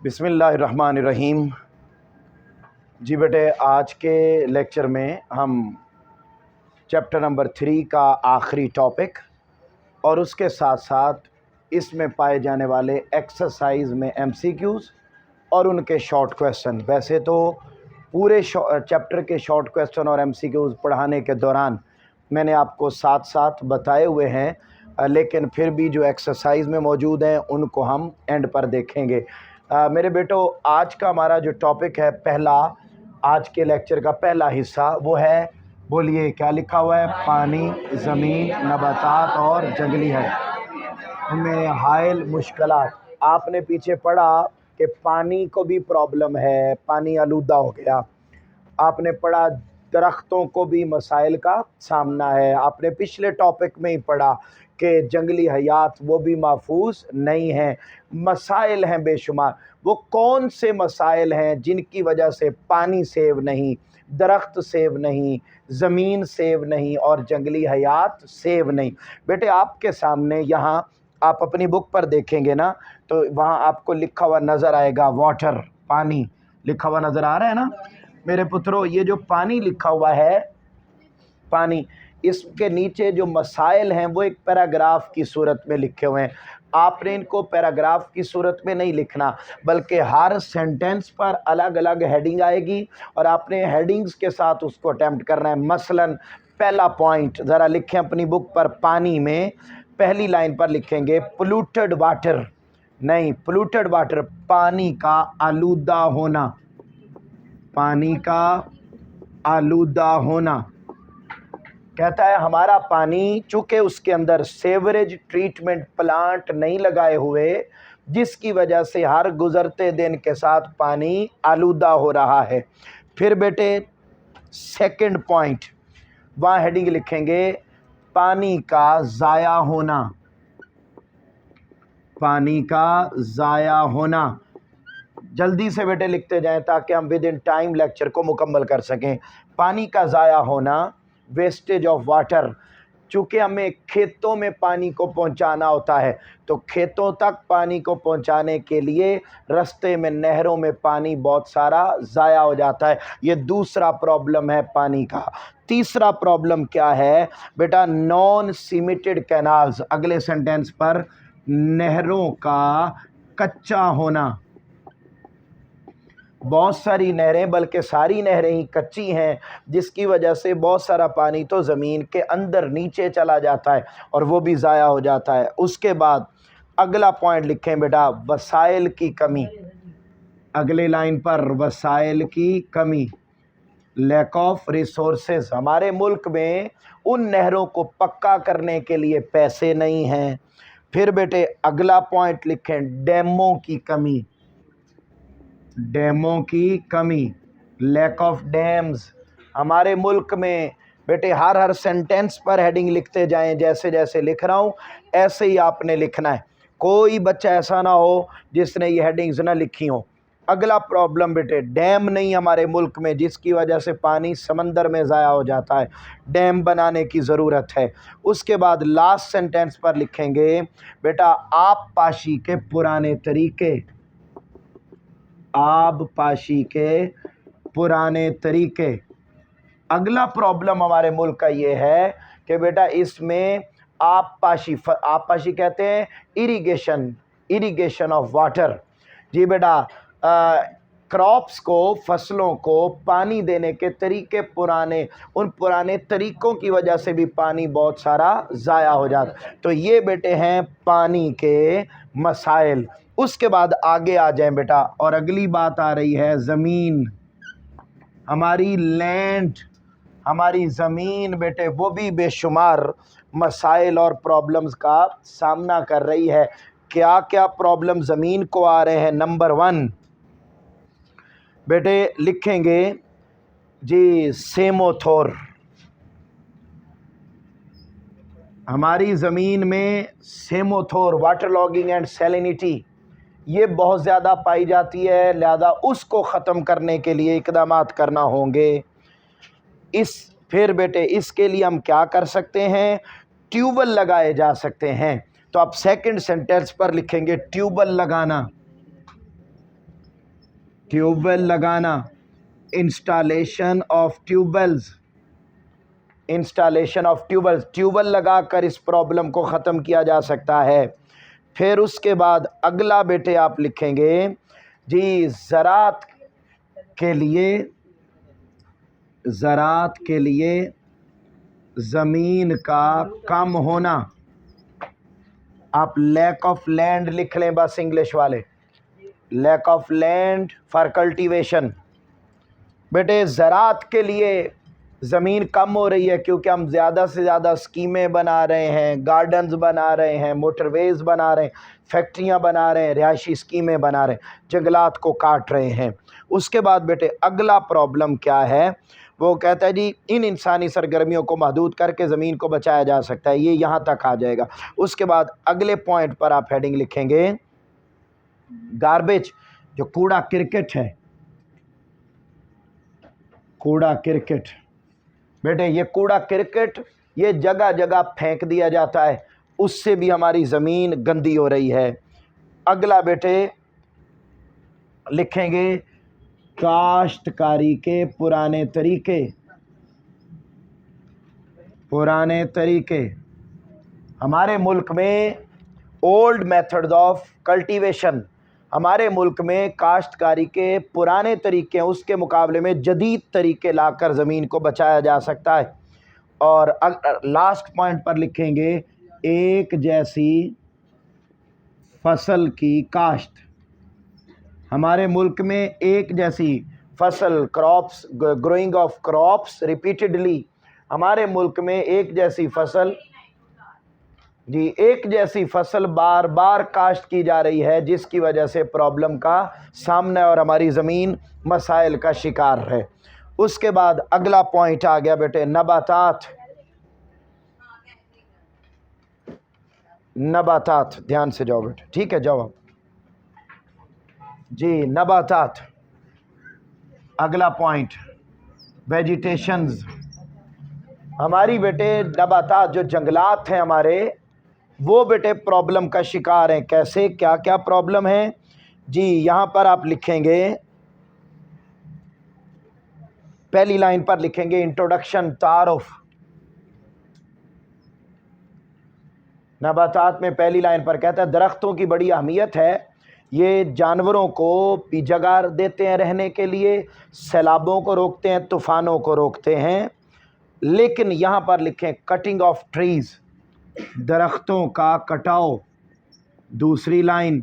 बिस्मिल्लाहिर्रहमानिर्रहीम। जी बेटे, आज के लेक्चर में हम चैप्टर नंबर 3 का आखिरी टॉपिक और उसके साथ साथ इसमें पाए जाने वाले एक्सरसाइज में एमसीक्यूज़ और उनके शॉर्ट क्वेश्चन। वैसे तो पूरे चैप्टर के शॉर्ट क्वेश्चन और एमसीक्यूज़ पढ़ाने के दौरान मैंने आपको साथ साथ बताए हुए हैं, लेकिन फिर भी जो एक्सरसाइज में मौजूद हैं उनको हम एंड पर देखेंगे। मेरे बेटो, आज का हमारा जो टॉपिक है, आज के लेक्चर का पहला हिस्सा वो है, बोलिए क्या लिखा हुआ है? पानी, ज़मीन, नबातात और जंगली है उनमें हायल मुश्किलात। आपने पीछे पढ़ा कि पानी को भी प्रॉब्लम है, पानी आलूदा हो गया। आपने पढ़ा दरख्तों को भी मसाइल का सामना है। आपने पिछले टॉपिक में ही पढ़ा कि जंगली हयात वो भी महफूज नहीं हैं। मसाइल हैं बेशुमार। वो कौन से मसाइल हैं जिनकी वजह से पानी सेव नहीं, दरख्त सेव नहीं, ज़मीन सेव नहीं और जंगली हयात सेव नहीं? बेटे, आपके सामने यहाँ आप अपनी बुक पर देखेंगे ना, तो वहाँ आपको लिखा हुआ नज़र आएगा वाटर, पानी लिखा हुआ नज़र आ रहा है ना मेरे पुत्रों? ये जो पानी लिखा हुआ है, पानी, इसके नीचे जो मसाइल हैं वो एक पैराग्राफ की सूरत में लिखे हुए हैं। आपने इनको पैराग्राफ की सूरत में नहीं लिखना, बल्कि हर सेंटेंस पर अलग अलग हेडिंग आएगी और आपने हेडिंग्स के साथ उसको अटेम्प्ट करना है। मसलन पहला पॉइंट ज़रा लिखें अपनी बुक पर। पानी में पहली लाइन पर लिखेंगे पोल्यूटेड वाटर, नहीं पोल्यूटेड वाटर, पानी का आलूदा होना, पानी का आलूदा होना। कहता है हमारा पानी चूँकि उसके अंदर सेवरेज ट्रीटमेंट प्लांट नहीं लगाए हुए, जिसकी वजह से हर गुज़रते दिन के साथ पानी आलूदा हो रहा है। फिर बेटे सेकंड पॉइंट, वहाँ हेडिंग लिखेंगे पानी का ज़ाया होना, पानी का ज़ाया होना। जल्दी से बेटे लिखते जाएं ताकि हम विद इन टाइम लेक्चर को मुकम्मल कर सकें। पानी का ज़ाया होना, वेस्टेज ऑफ वाटर, चूँकि हमें खेतों में पानी को पहुंचाना होता है, तो खेतों तक पानी को पहुंचाने के लिए रास्ते में नहरों में पानी बहुत सारा ज़ाया हो जाता है। ये दूसरा प्रॉब्लम है पानी का। तीसरा प्रॉब्लम क्या है बेटा? Non cemented canals. अगले सेंटेंस पर, नहरों का कच्चा होना। बहुत सारी नहरें, बल्कि सारी नहरें ही कच्ची हैं, जिसकी वजह से बहुत सारा पानी तो ज़मीन के अंदर नीचे चला जाता है और वो भी ज़ाया हो जाता है। उसके बाद अगला पॉइंट लिखें बेटा, वसाइल की कमी। अगले लाइन पर वसाइल की कमी, लैक ऑफ रिसोर्सेज। हमारे मुल्क में उन नहरों को पक्का करने के लिए पैसे नहीं हैं। फिर बेटे अगला पॉइंट लिखें, डैमों की कमी, डैमों की कमी, लैक ऑफ डैम्स। हमारे मुल्क में बेटे हर सेंटेंस पर हेडिंग लिखते जाएं, जैसे जैसे लिख रहा हूँ ऐसे ही आपने लिखना है। कोई बच्चा ऐसा ना हो जिसने ये हेडिंग्स ना लिखी हो। अगला प्रॉब्लम बेटे, डैम नहीं हमारे मुल्क में, जिसकी वजह से पानी समंदर में ज़ाया हो जाता है। डैम बनाने की ज़रूरत है। उसके बाद लास्ट सेंटेंस पर लिखेंगे बेटा, आबपाशी के पुराने तरीके, आबपाशी के पुराने तरीके। अगला प्रॉब्लम हमारे मुल्क का ये है कि बेटा इसमें आबपाशी, आबपाशी कहते हैं इरिगेशन, इरिगेशन ऑफ वाटर। जी बेटा, क्रॉप्स को, फसलों को पानी देने के तरीके पुराने, उन पुराने तरीक़ों की वजह से भी पानी बहुत सारा ज़ाया हो जाता। तो ये बेटे हैं पानी के मसाइल। उसके बाद आगे आ जाएं बेटा, और अगली बात आ रही है ज़मीन। हमारी लैंड, हमारी ज़मीन बेटे वो भी बेशुमार मसाइल और प्रॉब्लम्स का सामना कर रही है। क्या क्या प्रॉब्लम ज़मीन को आ रहे हैं? नंबर 1 बेटे लिखेंगे जी, सेमोथोर। हमारी ज़मीन में सेमोथोर, वाटर लॉगिंग एंड सैलिनिटी, ये बहुत ज़्यादा पाई जाती है, लिहाजा उसको ख़त्म करने के लिए इक़दामात करना होंगे। फिर बेटे इसके लिए हम क्या कर सकते हैं? ट्यूबवेल लगाए जा सकते हैं। तो आप सेकंड सेंटेंस पर लिखेंगे ट्यूबवेल लगाना, ट्यूबवेल लगाना, installation of tubewells, installation of tubewells, tubewell लगाकर इस प्रॉब्लम को ख़त्म किया जा सकता है। फिर उसके बाद अगला बेटे आप लिखेंगे जी ज़रात के लिए ज़मीन का कम होना, आप लैक ऑफ लैंड लिख लें बस, इंग्लिश वाले, lack of land for cultivation. बेटे ज़रात के लिए ज़मीन कम हो रही है क्योंकि हम ज़्यादा से ज़्यादा स्कीमें बना रहे हैं, गार्डन्स बना रहे हैं, मोटरवेज़ बना रहे हैं, फैक्ट्रियां बना रहे हैं, रिहायशी स्कीमें बना रहे हैं, जंगलात को काट रहे हैं। उसके बाद बेटे अगला प्रॉब्लम क्या है, वो कहता है जी इन इंसानी सरगर्मियों को महदूद करके ज़मीन को बचाया जा सकता है। ये यहाँ तक आ जाएगा। उसके बाद अगले पॉइंट पर आप हेडिंग लिखेंगे गार्बेज, जो कूड़ा क्रिकेट है, कूड़ा क्रिकेट। बेटे ये कूड़ा क्रिकेट ये जगह जगह फेंक दिया जाता है, उससे भी हमारी ज़मीन गंदी हो रही है। अगला बेटे लिखेंगे काश्तकारी के पुराने तरीके। हमारे मुल्क में ओल्ड मेथड्स ऑफ कल्टीवेशन, हमारे मुल्क में काश्तकारी के पुराने तरीके हैं, उसके मुकाबले में जदीद तरीके लाकर ज़मीन को बचाया जा सकता है। और लास्ट पॉइंट पर लिखेंगे एक जैसी फसल की काश्त। हमारे मुल्क में एक जैसी फसल, crops, growing of crops repeatedly, हमारे मुल्क में एक जैसी फसल जी, एक जैसी फसल बार बार काश्त की जा रही है, जिसकी वजह से प्रॉब्लम का सामना है और हमारी ज़मीन मसाइल का शिकार है। उसके बाद अगला पॉइंट आ गया बेटे नबातात, ध्यान से जाओ बेटे, ठीक है, जाओ आप जी। नबातात, अगला पॉइंट वेजिटेशंस। हमारी बेटे नबातात जो जंगलात हैं हमारे, वो बेटे प्रॉब्लम का शिकार हैं। कैसे, क्या क्या प्रॉब्लम है जी, यहाँ पर आप लिखेंगे, पहली लाइन पर लिखेंगे इंट्रोडक्शन तारुफ। नबातात में पहली लाइन पर कहता है दरख्तों की बड़ी अहमियत है, ये जानवरों को भी जगह देते हैं रहने के लिए, सैलाबों को रोकते हैं, तूफ़ानों को रोकते हैं। लेकिन यहाँ पर लिखें कटिंग ऑफ ट्रीज़, दरख्तों का कटाव। दूसरी लाइन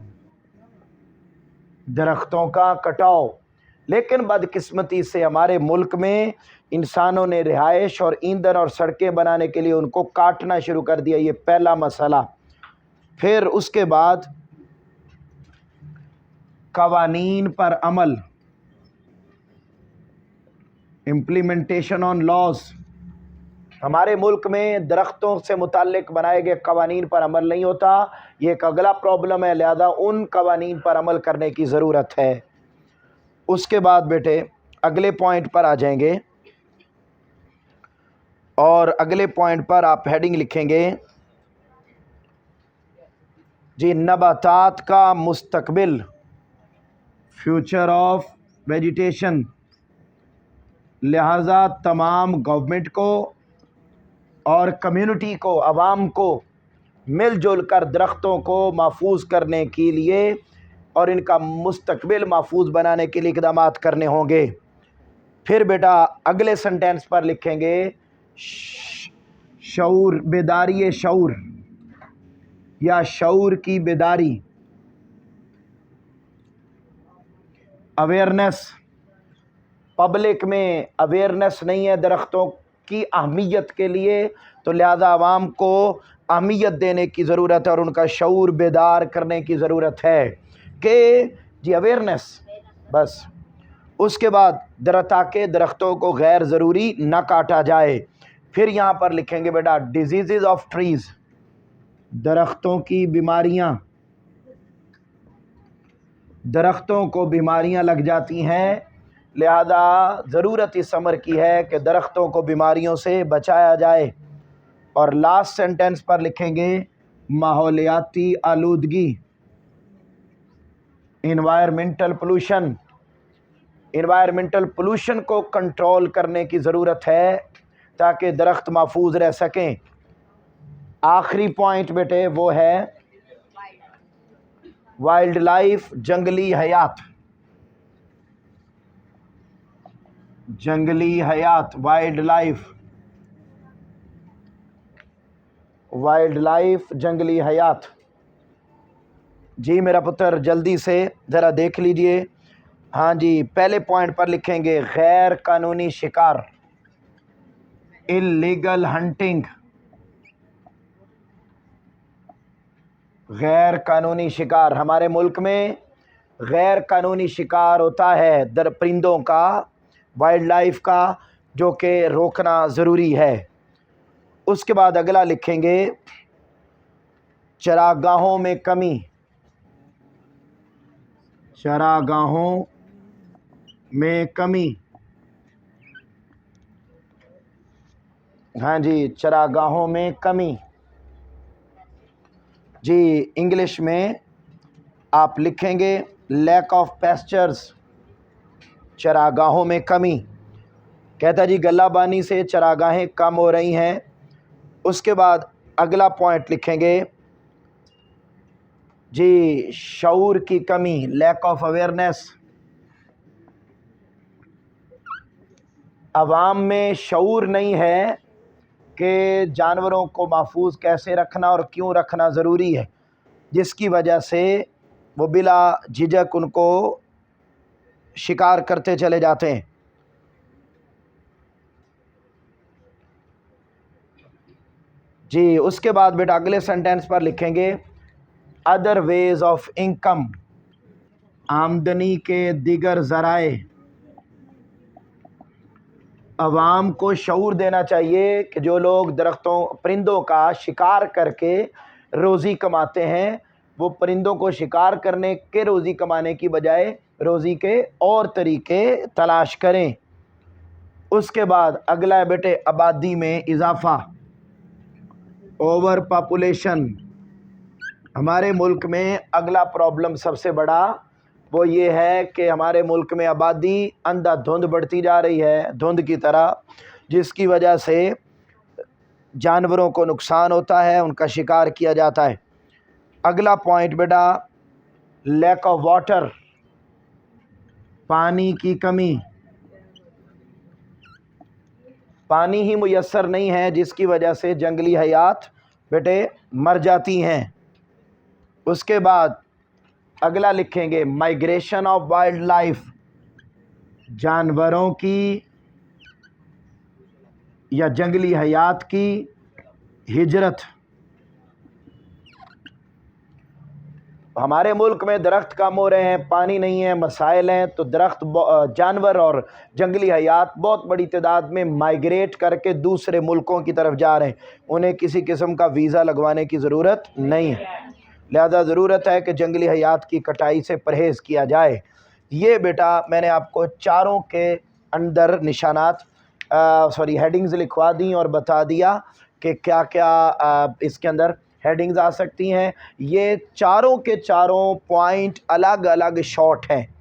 दरख्तों का कटाव। लेकिन बदकिस्मती से हमारे मुल्क में इंसानों ने रिहाइश और ईंधन और सड़कें बनाने के लिए उनको काटना शुरू कर दिया, ये पहला मसला। फिर उसके बाद कवानीन पर अमल, इम्प्लीमेंटेशन ऑन लॉज। हमारे मुल्क में दरख्तों से मुताल्लिक बनाए गए कवानीन पर अमल नहीं होता, ये एक अगला प्रॉब्लम है, लिहाजा उन कवानीन पर अमल करने की ज़रूरत है। उसके बाद बेटे अगले पॉइंट पर आ जाएंगे और अगले पॉइंट पर आप हेडिंग लिखेंगे जी नबातात का मुस्तकबिल, फ्यूचर ऑफ वेजिटेशन। लिहाजा तमाम गवर्नमेंट को और कम्युनिटी को, आवाम को मिलजुल कर दरख्तों को महफूज करने के लिए और इनका मुस्तकबिल महफूज बनाने के लिए इक़दाम करने होंगे। फिर बेटा अगले सेंटेंस पर लिखेंगे शऊर, बेदारी शऊर या शऊर की बेदारी, अवेयरनेस। पब्लिक में अवेयरनेस नहीं है दरख्तों की अहमियत के लिए, तो लिहाजा आवाम को अहमियत देने की ज़रूरत है और उनका शऊर बेदार करने की ज़रूरत है कि जी अवेयरनेस बस। उसके बाद ताकि दरख्तों को गैर ज़रूरी न काटा जाए। फिर यहाँ पर लिखेंगे बेटा डिजीज़ ऑफ ट्रीज़, दरख्तों की बीमारियाँ। दरख्तों को बीमारियाँ लग जाती हैं, लिहाजा ज़रूरत इस अमर की है कि दरख्तों को बीमारियों से बचाया जाए। और लास्ट सेंटेंस पर लिखेंगे माहौलियाती आलूदगी, इन्वायरमेंटल पोल्यूशन। इन्वायरमेंटल पोल्यूशन को कंट्रोल करने की ज़रूरत है ताकि दरख्त महफूज रह सकें। आखिरी पॉइंट बेटे वो है वाइल्ड लाइफ, जंगली हयात। जंगली हयात, वाइल्ड लाइफ, वाइल्ड लाइफ, जंगली हयात। जी मेरा पुत्र जल्दी से ज़रा देख लीजिए। हाँ जी, पहले पॉइंट पर लिखेंगे गैर कानूनी शिकार, इल्लीगल हंटिंग। गैर कानूनी शिकार, हमारे मुल्क में गैर कानूनी शिकार होता है परिंदों का, वाइल्ड लाइफ का, जो कि रोकना ज़रूरी है। उसके बाद अगला लिखेंगे चरागाहों में कमी, चरागाहों में कमी। हाँ जी, चरागाहों में कमी। जी इंग्लिश में आप लिखेंगे लैक ऑफ पैस्चर्स, चरागाहों में कमी। कहता जी गल्लाबानी से चरागाहें कम हो रही हैं। उसके बाद अगला पॉइंट लिखेंगे जी शऊर की कमी, लैक ऑफ अवेयरनेस। अवाम में शऊर नहीं है कि जानवरों को महफूज कैसे रखना और क्यों रखना ज़रूरी है, जिसकी वजह से वो बिला झिझक उनको शिकार करते चले जाते हैं। जी उसके बाद बेटा अगले सेंटेंस पर लिखेंगे अदर वेज ऑफ इनकम, आमदनी के दिगर ज़राए। अवाम को शऊर देना चाहिए कि जो लोग दरख्तों परिंदों का शिकार करके रोज़ी कमाते हैं, वो परिंदों को शिकार करने के रोज़ी कमाने की बजाय रोज़ी के और तरीके तलाश करें। उसके बाद अगला है बेटे आबादी में इजाफ़ा, ओवर पॉपुलेशन। हमारे मुल्क में अगला प्रॉब्लम सबसे बड़ा वो ये है कि हमारे मुल्क में आबादी अंधाधुंध बढ़ती जा रही है, धुंध की तरह, जिसकी वजह से जानवरों को नुकसान होता है, उनका शिकार किया जाता है। अगला पॉइंट बेटा लैक ऑफ वाटर, पानी की कमी। पानी ही मुयस्सर नहीं है, जिसकी वजह से जंगली हयात बेटे मर जाती हैं। उसके बाद अगला लिखेंगे माइग्रेशन ऑफ वाइल्ड लाइफ, जानवरों की या जंगली हयात की हिजरत। हमारे मुल्क में दरख्त कम हो रहे हैं, पानी नहीं है, मसाइल हैं, तो दरख्त जानवर और जंगली हयात बहुत बड़ी तादाद में माइग्रेट करके दूसरे मुल्कों की तरफ जा रहे हैं। उन्हें किसी किस्म का वीज़ा लगवाने की ज़रूरत नहीं है, लिहाजा ज़रूरत है कि जंगली हयात की कटाई से परहेज़ किया जाए। ये बेटा मैंने आपको चारों के अंदर निशानात हेडिंग्स लिखवा दी और बता दिया कि क्या क्या इसके अंदर हेडिंग्स आ सकती हैं। ये चारों के चारों पॉइंट अलग अलग शॉर्ट हैं।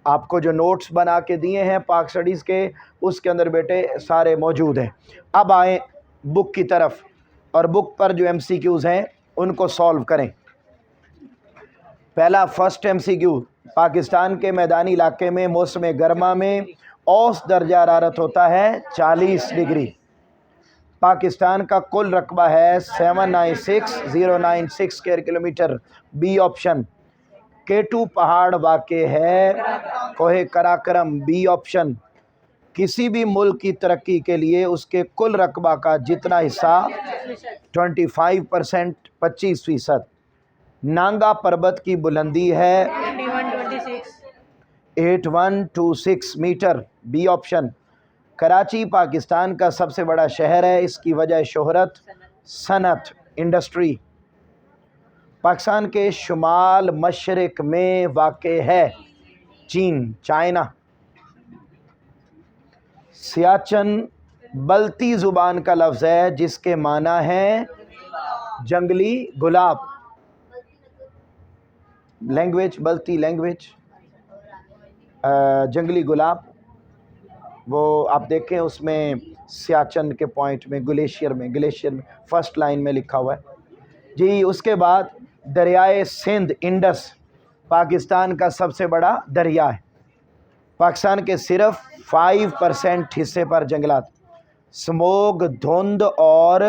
आपको जो नोट्स बना के दिए हैं पाक स्टडीज़ के, उसके अंदर बेटे सारे मौजूद हैं। अब आएँ बुक की तरफ और बुक पर जो MCQs हैं उनको सॉल्व करें। पहला फर्स्ट MCQ, पाकिस्तान के मैदानी इलाके में मौसम गर्मा में औसत दर्जा हरारत होता है 40 डिग्री। पाकिस्तान का कुल रकबा है 796,096 square kilometre, B option. K2 पहाड़ वाक़े है कोहे कराकरम, बी ऑप्शन। किसी भी मुल्क की तरक्की के लिए उसके कुल रकबा का जितना हिस्सा 25%, 25%। नांगा पर्वत की बुलंदी है 8126 metre, B option. Karachi Pakistan का सबसे बड़ा शहर है, इसकी वजह शोहरत, सनत, इंडस्ट्री। पाकिस्तान के शुमाल मशरिक में वाक़े है चीन, चाइना। सियाचन बल्ती ज़ुबान का लफ्ज़ है जिसके माना है जंगली गुलाब। Language Balti language. जंगली गुलाब, वो आप देखें उसमें सियाचन के पॉइंट में ग्लेशियर में फर्स्ट लाइन में लिखा हुआ है जी। उसके बाद दरियाए सिंध इंडस पाकिस्तान का सबसे बड़ा दरिया है। पाकिस्तान के सिर्फ 5% हिस्से पर जंगलात, स्मोक धुंध और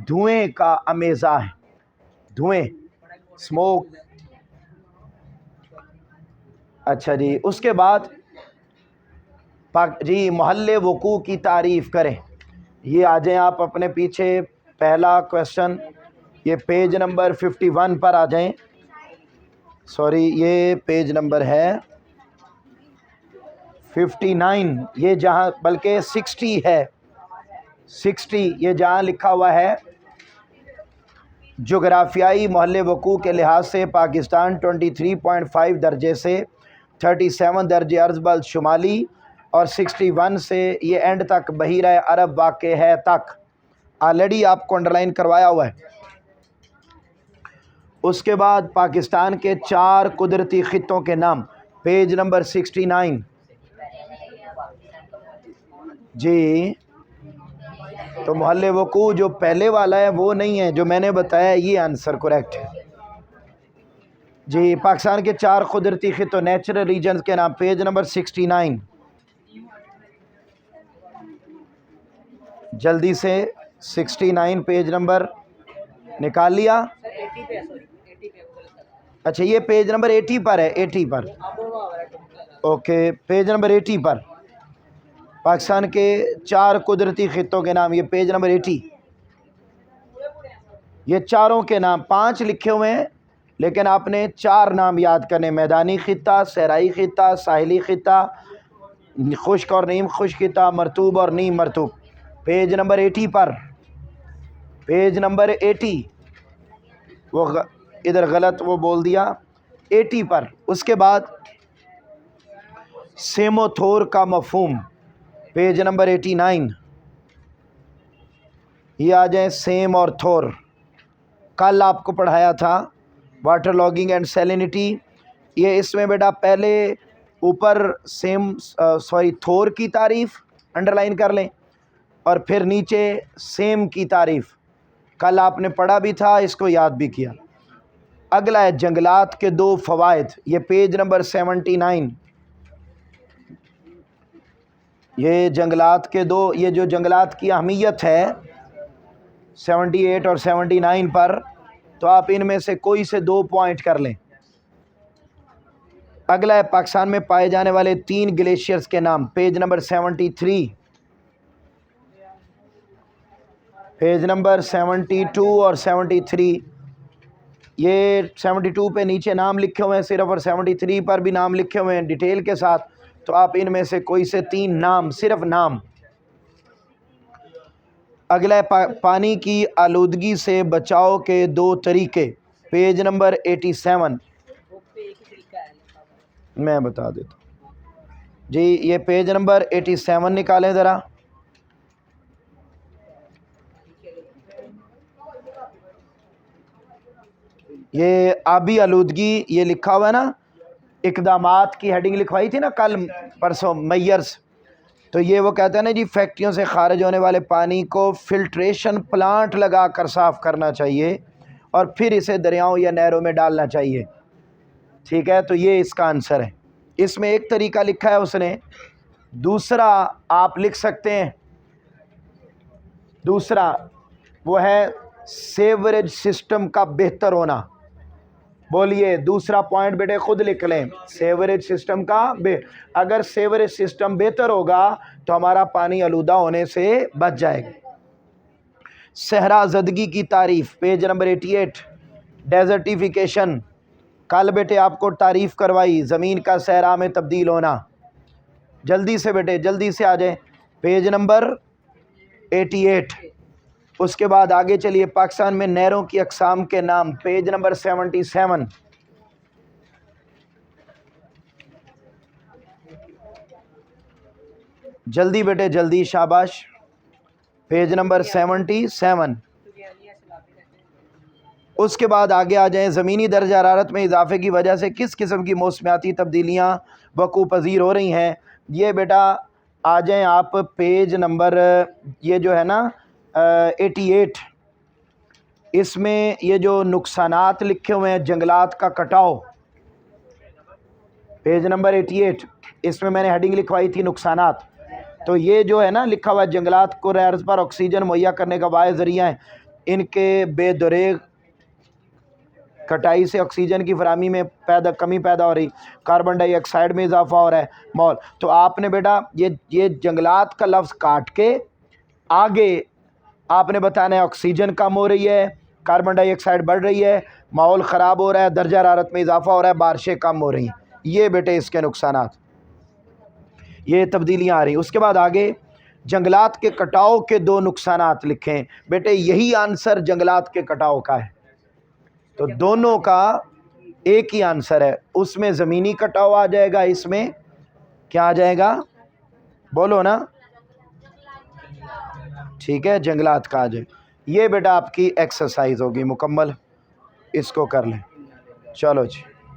धुएं का अमेज़ा है। धुएं, स्मोक। अच्छा जी, उसके बाद जी मोहल्ले वकू की तारीफ़ करें। ये आ जाएं आप अपने पीछे, पहला क्वेश्चन, ये पेज नंबर 51 पर आ जाएं। सॉरी, ये पेज नंबर है 59, ये जहाँ बल्कि 60 है, 60 ये जहाँ लिखा हुआ है जोग्राफियाई मोहल्ले वकू के लिहाज से पाकिस्तान 23.5 दर्जे से 37 दर्जे अर्ज़बल शुमाली और 61 से ये एंड तक बहीरा अरब वाक़े है तक ऑलरेडी आपको अंडरलाइन करवाया हुआ है। उसके बाद पाकिस्तान के 4 कुदरती ख़ित्तों के नाम, पेज नंबर 69 जी। तो मोहल्ले वकू जो पहले वाला है वो नहीं है, जो मैंने बताया ये आंसर करेक्ट है जी। पाकिस्तान के 4 कुदरती ख़ित्तों नेचुरल रीजन्स के नाम, पेज नंबर 69 जल्दी से 69 पेज नंबर निकाल लिया। अच्छा, ये पेज नंबर 80 पर है, 80 पर, ओके। पेज नंबर 80 पर पाकिस्तान के 4 कुदरती ख़ित्तों के नाम, ये पेज नंबर 80। ये चारों के नाम 5 लिखे हुए हैं, लेकिन आपने 4 नाम याद करने, मैदानी ख़ित्ता, सहराई ख़ित्ता, साहिली ख़ित्ता, खुश्क और नीम खुश्क ख़ित्ता, मरतूब और नीम मरतूब। पेज नंबर 80 पर, पेज नंबर 80, वो इधर गलत वो बोल दिया, 80 पर। उसके बाद सेमोथोर का मफहूम, पेज नंबर 89, ये आ जाए सेम और थोर। कल आपको पढ़ाया था वाटर लॉगिंग एंड सैलिनिटी, ये इसमें बेटा पहले ऊपर थोर की तारीफ़ अंडरलाइन कर लें और फिर नीचे सेम की तारीफ़। कल आपने पढ़ा भी था, इसको याद भी किया। अगला है जंगलात के 2 फ़वाइद, ये पेज नंबर 79। ये जंगलात के 2, ये जो जंगलात की अहमियत है 78 और 79 पर, तो आप इनमें से कोई से 2 पॉइंट कर लें। अगला है पाकिस्तान में पाए जाने वाले 3 ग्लेशियर्स के नाम, पेज नंबर 73, पेज नंबर 72 और 73। ये 72 पे नीचे नाम लिखे हुए हैं सिर्फ, और 73 पर भी नाम लिखे हुए हैं डिटेल के साथ। तो आप इनमें से कोई से 3 नाम, सिर्फ नाम। अगला है पानी की आलूदगी से बचाव के 2 तरीके, पेज नंबर 87। मैं बता देता हूँ जी, ये पेज नंबर 87 निकालें ज़रा। ये आबी आलूदगी, ये लिखा हुआ है ना, इकदामात की हेडिंग लिखवाई थी ना कल परसों मैयर्स। तो ये वो कहते हैं ना जी, फैक्ट्रियों से खारिज होने वाले पानी को फिल्ट्रेशन प्लांट लगा कर साफ़ करना चाहिए और फिर इसे दरियाओं या नहरों में डालना चाहिए। ठीक है, तो ये इसका आंसर है। इसमें एक तरीका लिखा है उसने, दूसरा आप लिख सकते हैं, दूसरा वो है सेवरेज सिस्टम का बेहतर होना। बोलिए दूसरा पॉइंट बेटे खुद लिख लें, सेवरेज सिस्टम का अगर सेवरेज सिस्टम बेहतर होगा तो हमारा पानी आलूदा होने से बच जाएगा। सहरा ज़दगी की तारीफ़, पेज नंबर 88। डेजर्टिफिकेशन, कल बेटे आपको तारीफ़ करवाई, ज़मीन का सहरा में तब्दील होना। जल्दी से बेटे जल्दी से आ जाए, पेज नंबर 88। उसके बाद आगे चलिए, पाकिस्तान में नहरों की अक़साम के नाम, पेज नंबर 77। जल्दी बेटे जल्दी, शाबाश। Page number 77। उसके बाद आगे आ जाएं, ज़मीनी दर्जा हरारत में इजाफे की वजह से किस किस्म की मौसमियाती तब्दीलियाँ वक़ू पज़ीर हो रही हैं। ये बेटा आ जाएं आप पेज नंबर, ये जो है ना 88, इसमें ये जो नुकसानात लिखे हुए हैं जंगलात का कटाव, पेज नंबर 88, इसमें मैंने हेडिंग लिखवाई थी नुकसानात। तो ये जो है ना लिखा हुआ है, जंगलात को अर्ज़ पर ऑक्सीजन मुहैया करने का वाहिद ज़रिया है, इनके बेदरेग कटाई से ऑक्सीजन की फरामी में कमी पैदा हो रही, कार्बन डाइऑक्साइड में इजाफा हो रहा है मॉल। तो आपने बेटा ये जंगलात का लफ्ज़ काट के आगे आपने बताना है ऑक्सीजन कम हो रही है, कार्बन डाइऑक्साइड बढ़ रही है, माहौल ख़राब हो रहा है, दर्जा हरारत में इजाफा हो रहा है, बारिशें कम हो रही हैं। ये बेटे इसके नुकसानात, ये तब्दीलियाँ आ रही। उसके बाद आगे जंगलात के कटाव के 2 नुकसानात लिखें। बेटे यही आंसर जंगलात के कटाव का है, तो दोनों का एक ही आंसर है। उसमें ज़मीनी कटाव आ जाएगा, इसमें क्या आ जाएगा बोलो ना, ठीक है, जंगलात का आ जाए। ये बेटा आपकी एक्सरसाइज होगी मुकम्मल, इसको कर लें। चलो जी।